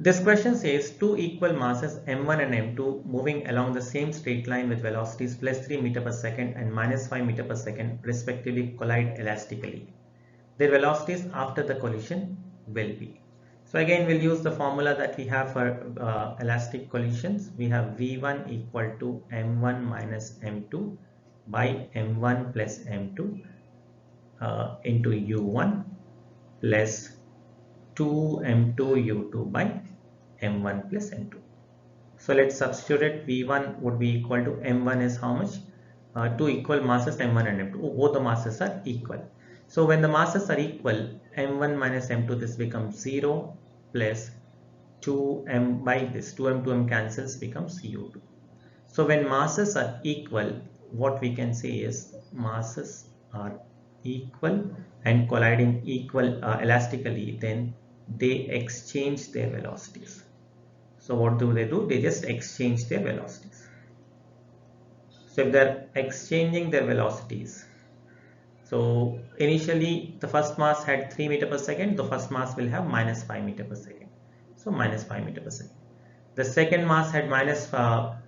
This question says two equal masses m1 and m2 moving along the same straight line with velocities plus 3 meter per second and minus 5 meter per second respectively collide elastically. Their velocities after the collision will be. So again we'll use the formula that we have for elastic collisions. We have v1 equal to m1 minus m2 by m1 plus m2 into u1 plus 2m2 u2 by m1 plus m2. So let's substitute it. v1 would be equal to m1 is how much? Two equal masses m1 and m2. Both the masses are equal. So when the masses are equal, m1 minus m2, this becomes 0 plus 2m by this 2m 2m cancels, becomes u2. So when masses are equal, what we can say is masses are equal and colliding equal elastically, then they exchange their velocities. So what do? They just exchange their velocities. So if they're exchanging their velocities, so initially the first mass had 3 meter per second, the first mass will have minus 5 meter per second. So minus 5 meter per second. The second mass had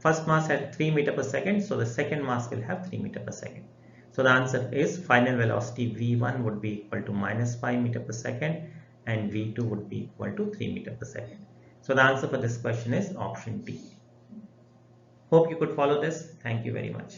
first mass had 3 meter per second, so the second mass will have 3 meter per second. So the answer is final velocity v1 would be equal to minus 5 meter per second and v2 would be equal to 3 meter per second. So the answer for this question is option D. Hope you could follow this. Thank you very much.